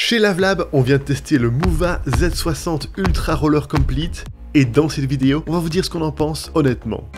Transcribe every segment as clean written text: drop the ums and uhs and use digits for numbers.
Chez Lavalab, on vient de tester le Mova Z60 Ultra Roller Complete et dans cette vidéo, on va vous dire ce qu'on en pense honnêtement.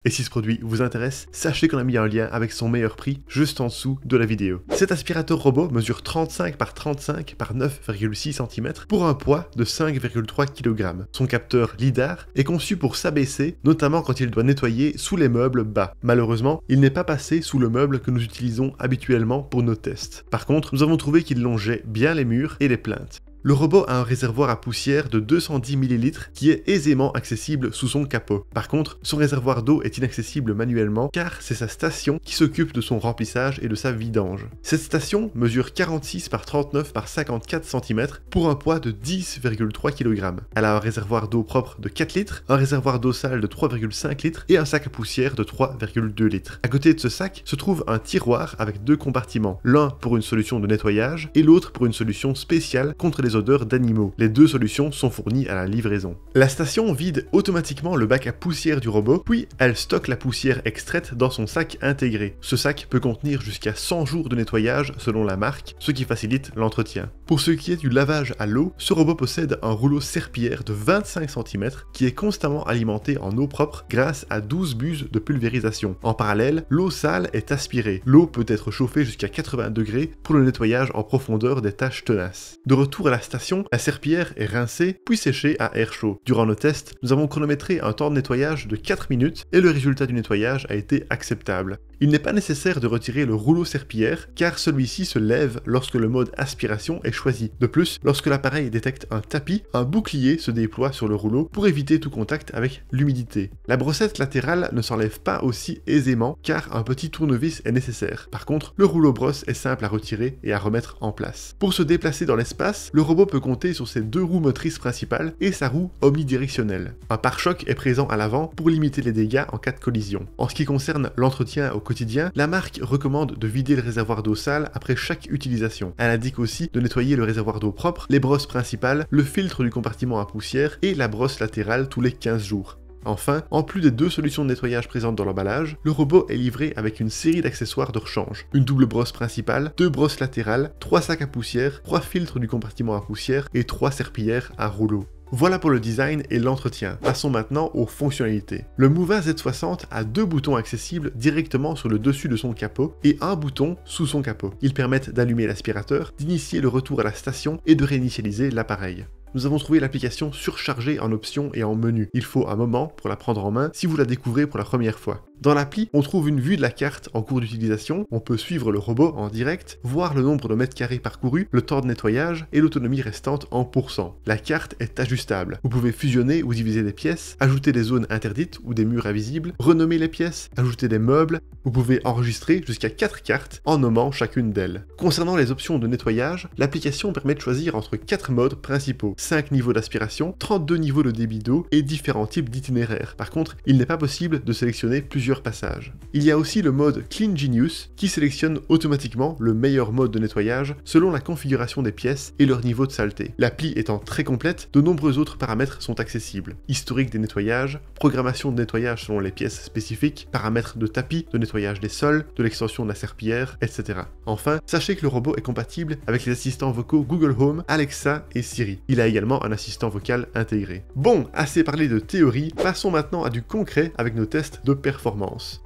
Et si ce produit vous intéresse, sachez qu'on a mis un lien avec son meilleur prix juste en dessous de la vidéo. Cet aspirateur robot mesure 35 par 35 par 9,6 cm pour un poids de 5,3 kg. Son capteur LiDAR est conçu pour s'abaisser, notamment quand il doit nettoyer sous les meubles bas. Malheureusement, il n'est pas passé sous le meuble que nous utilisons habituellement pour nos tests. Par contre, nous avons trouvé qu'il longeait bien les murs et les plinthes. Le robot a un réservoir à poussière de 210 ml qui est aisément accessible sous son capot. Par contre, son réservoir d'eau est inaccessible manuellement car c'est sa station qui s'occupe de son remplissage et de sa vidange. Cette station mesure 46 par 39 par 54 cm pour un poids de 10,3 kg. Elle a un réservoir d'eau propre de 4 litres, un réservoir d'eau sale de 3,5 litres et un sac à poussière de 3,2 litres. À côté de ce sac se trouve un tiroir avec deux compartiments, l'un pour une solution de nettoyage et l'autre pour une solution spéciale contre les odeurs d'animaux. Les deux solutions sont fournies à la livraison. La station vide automatiquement le bac à poussière du robot, puis elle stocke la poussière extraite dans son sac intégré. Ce sac peut contenir jusqu'à 100 jours de nettoyage selon la marque, ce qui facilite l'entretien. Pour ce qui est du lavage à l'eau, ce robot possède un rouleau serpillière de 25 cm qui est constamment alimenté en eau propre grâce à 12 buses de pulvérisation. En parallèle, l'eau sale est aspirée. L'eau peut être chauffée jusqu'à 80 degrés pour le nettoyage en profondeur des taches tenaces. De retour à la station, la serpillière est rincée puis séchée à air chaud. Durant nos tests, nous avons chronométré un temps de nettoyage de 4 minutes et le résultat du nettoyage a été acceptable. Il n'est pas nécessaire de retirer le rouleau serpillière car celui-ci se lève lorsque le mode aspiration est choisi. De plus, lorsque l'appareil détecte un tapis, un bouclier se déploie sur le rouleau pour éviter tout contact avec l'humidité. La brossette latérale ne s'enlève pas aussi aisément car un petit tournevis est nécessaire. Par contre, le rouleau brosse est simple à retirer et à remettre en place. Pour se déplacer dans l'espace, le robot peut compter sur ses deux roues motrices principales et sa roue omnidirectionnelle. Un pare-choc est présent à l'avant pour limiter les dégâts en cas de collision. En ce qui concerne l'entretien au quotidien, la marque recommande de vider le réservoir d'eau sale après chaque utilisation. Elle indique aussi de nettoyer le réservoir d'eau propre, les brosses principales, le filtre du compartiment à poussière et la brosse latérale tous les 15 jours. Enfin, en plus des deux solutions de nettoyage présentes dans l'emballage, le robot est livré avec une série d'accessoires de rechange. Une double brosse principale, deux brosses latérales, 3 sacs à poussière, 3 filtres du compartiment à poussière et 3 serpillières à rouleau. Voilà pour le design et l'entretien. Passons maintenant aux fonctionnalités. Le Mova Z60 a deux boutons accessibles directement sur le dessus de son capot et un bouton sous son capot. Ils permettent d'allumer l'aspirateur, d'initier le retour à la station et de réinitialiser l'appareil. Nous avons trouvé l'application surchargée en options et en menus. Il faut un moment pour la prendre en main si vous la découvrez pour la première fois. Dans l'appli, on trouve une vue de la carte en cours d'utilisation, on peut suivre le robot en direct, voir le nombre de mètres carrés parcourus, le temps de nettoyage et l'autonomie restante en pourcent. La carte est ajustable. Vous pouvez fusionner ou diviser des pièces, ajouter des zones interdites ou des murs invisibles, renommer les pièces, ajouter des meubles. Vous pouvez enregistrer jusqu'à 4 cartes en nommant chacune d'elles. Concernant les options de nettoyage, l'application permet de choisir entre 4 modes principaux. 5 niveaux d'aspiration, 32 niveaux de débit d'eau et différents types d'itinéraires. Par contre, il n'est pas possible de sélectionner plusieurs passages. Il y a aussi le mode Clean Genius qui sélectionne automatiquement le meilleur mode de nettoyage selon la configuration des pièces et leur niveau de saleté. L'appli étant très complète, de nombreux autres paramètres sont accessibles. Historique des nettoyages, programmation de nettoyage selon les pièces spécifiques, paramètres de tapis, de nettoyage des sols, de l'extension de la serpillière, etc. Enfin, sachez que le robot est compatible avec les assistants vocaux Google Home, Alexa et Siri. Il a également un assistant vocal intégré. Bon, assez parlé de théorie, passons maintenant à du concret avec nos tests de performance.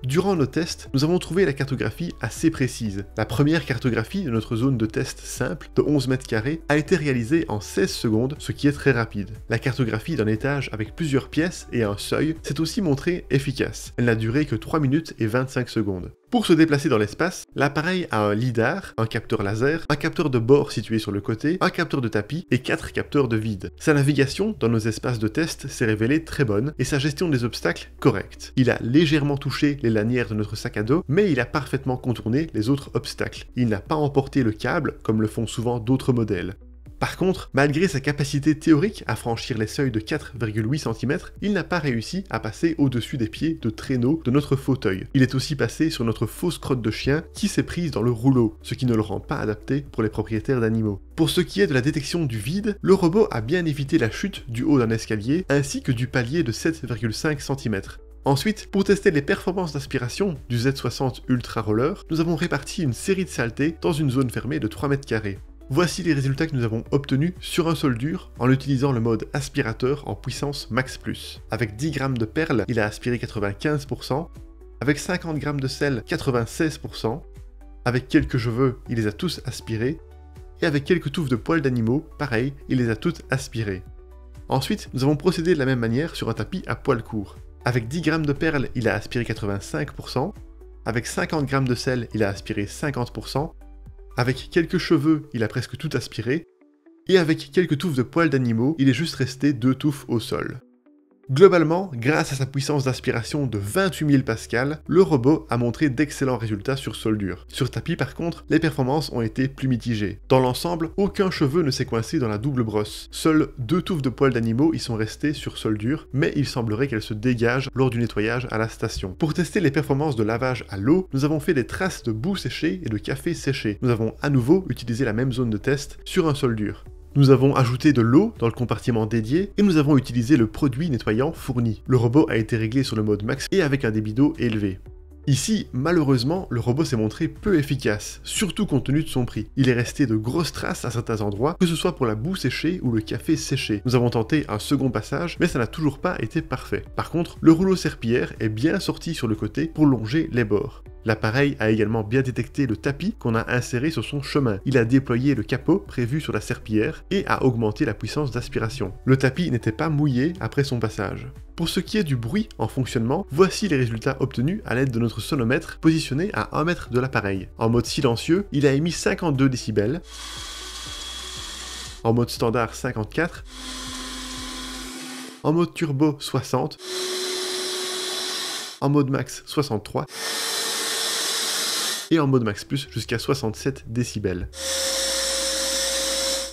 Durant nos tests, nous avons trouvé la cartographie assez précise. La première cartographie de notre zone de test simple de 11 mètres carrés a été réalisée en 16 secondes, ce qui est très rapide. La cartographie d'un étage avec plusieurs pièces et un seuil s'est aussi montrée efficace. Elle n'a duré que 3 minutes et 25 secondes. Pour se déplacer dans l'espace, l'appareil a un LiDAR, un capteur laser, un capteur de bord situé sur le côté, un capteur de tapis et 4 capteurs de vide. Sa navigation dans nos espaces de test s'est révélée très bonne et sa gestion des obstacles correcte. Il a légèrement touché les lanières de notre sac à dos, mais il a parfaitement contourné les autres obstacles. Il n'a pas emporté le câble comme le font souvent d'autres modèles. Par contre, malgré sa capacité théorique à franchir les seuils de 4,8 cm, il n'a pas réussi à passer au-dessus des pieds de traîneau de notre fauteuil. Il est aussi passé sur notre fausse crotte de chien qui s'est prise dans le rouleau, ce qui ne le rend pas adapté pour les propriétaires d'animaux. Pour ce qui est de la détection du vide, le robot a bien évité la chute du haut d'un escalier ainsi que du palier de 7,5 cm. Ensuite, pour tester les performances d'aspiration du Z60 Ultra Roller, nous avons réparti une série de saletés dans une zone fermée de 3 mètres carrés. Voici les résultats que nous avons obtenus sur un sol dur en utilisant le mode aspirateur en puissance max+. Avec 10 grammes de perles, il a aspiré 95%, avec 50 grammes de sel, 96%, avec quelques cheveux, il les a tous aspirés, et avec quelques touffes de poils d'animaux, pareil, il les a toutes aspirées. Ensuite, nous avons procédé de la même manière sur un tapis à poils courts. Avec 10 grammes de perles, il a aspiré 85%, avec 50 grammes de sel, il a aspiré 50%, avec quelques cheveux, il a presque tout aspiré, et avec quelques touffes de poils d'animaux, il est juste resté 2 touffes au sol. Globalement, grâce à sa puissance d'aspiration de 28 000 pascal, le robot a montré d'excellents résultats sur sol dur. Sur tapis par contre, les performances ont été plus mitigées. Dans l'ensemble, aucun cheveu ne s'est coincé dans la double brosse. Seules 2 touffes de poils d'animaux y sont restées sur sol dur, mais il semblerait qu'elles se dégagent lors du nettoyage à la station. Pour tester les performances de lavage à l'eau, nous avons fait des traces de boue séchée et de café séché. Nous avons à nouveau utilisé la même zone de test sur un sol dur. Nous avons ajouté de l'eau dans le compartiment dédié et nous avons utilisé le produit nettoyant fourni. Le robot a été réglé sur le mode max et avec un débit d'eau élevé. Ici, malheureusement, le robot s'est montré peu efficace, surtout compte tenu de son prix. Il est resté de grosses traces à certains endroits, que ce soit pour la boue séchée ou le café séché. Nous avons tenté un second passage, mais ça n'a toujours pas été parfait. Par contre, le rouleau serpillière est bien sorti sur le côté pour longer les bords. L'appareil a également bien détecté le tapis qu'on a inséré sur son chemin. Il a déployé le capot prévu sur la serpillière et a augmenté la puissance d'aspiration. Le tapis n'était pas mouillé après son passage. Pour ce qui est du bruit en fonctionnement, voici les résultats obtenus à l'aide de notre sonomètre positionné à 1 mètre de l'appareil. En mode silencieux, il a émis 52 décibels. En mode standard, 54. En mode turbo, 60. En mode max, 63. Et en mode max plus jusqu'à 67 décibels.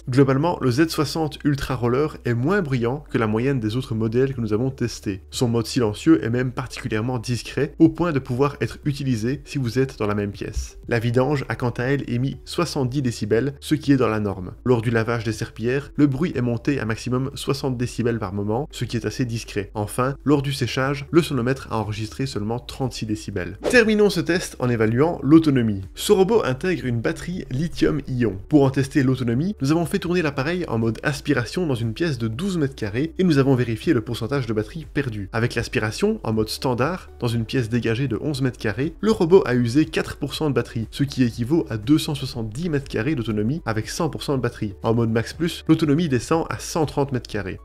Globalement, le Z60 Ultra Roller est moins bruyant que la moyenne des autres modèles que nous avons testés. Son mode silencieux est même particulièrement discret, au point de pouvoir être utilisé si vous êtes dans la même pièce. La vidange a quant à elle émis 70 décibels, ce qui est dans la norme. Lors du lavage des serpillières, le bruit est monté à maximum 60 décibels par moment, ce qui est assez discret. Enfin, lors du séchage, le sonomètre a enregistré seulement 36 décibels. Terminons ce test en évaluant l'autonomie. Ce robot intègre une batterie lithium-ion. Pour en tester l'autonomie, nous avons fait tourner l'appareil en mode aspiration dans une pièce de 12 mètres carrés et nous avons vérifié le pourcentage de batterie perdu. Avec l'aspiration en mode standard, dans une pièce dégagée de 11 mètres carrés, le robot a usé 4% de batterie, ce qui équivaut à 270 mètres carrés d'autonomie avec 100% de batterie. En mode max plus, l'autonomie descend à 130 mètres carrés.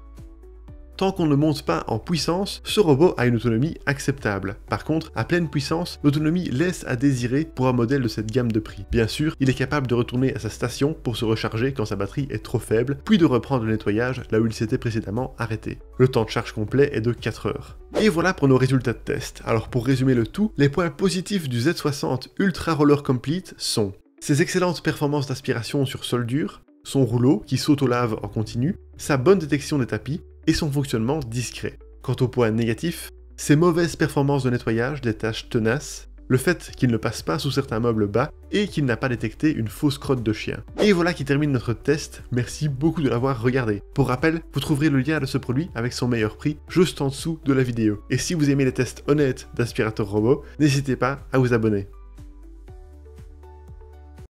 Tant qu'on ne monte pas en puissance, ce robot a une autonomie acceptable. Par contre, à pleine puissance, l'autonomie laisse à désirer pour un modèle de cette gamme de prix. Bien sûr, il est capable de retourner à sa station pour se recharger quand sa batterie est trop faible, puis de reprendre le nettoyage là où il s'était précédemment arrêté. Le temps de charge complet est de 4 heures. Et voilà pour nos résultats de test. Alors pour résumer le tout, les points positifs du Z60 Ultra Roller Complete sont ses excellentes performances d'aspiration sur sol dur, son rouleau qui s'auto-lave en continu, sa bonne détection des tapis, et son fonctionnement discret. Quant aux points négatifs, ses mauvaises performances de nettoyage des tâches tenaces, le fait qu'il ne passe pas sous certains meubles bas et qu'il n'a pas détecté une fausse crotte de chien. Et voilà qui termine notre test, merci beaucoup de l'avoir regardé. Pour rappel, vous trouverez le lien de ce produit avec son meilleur prix juste en dessous de la vidéo. Et si vous aimez les tests honnêtes d'aspirateurs robots, n'hésitez pas à vous abonner.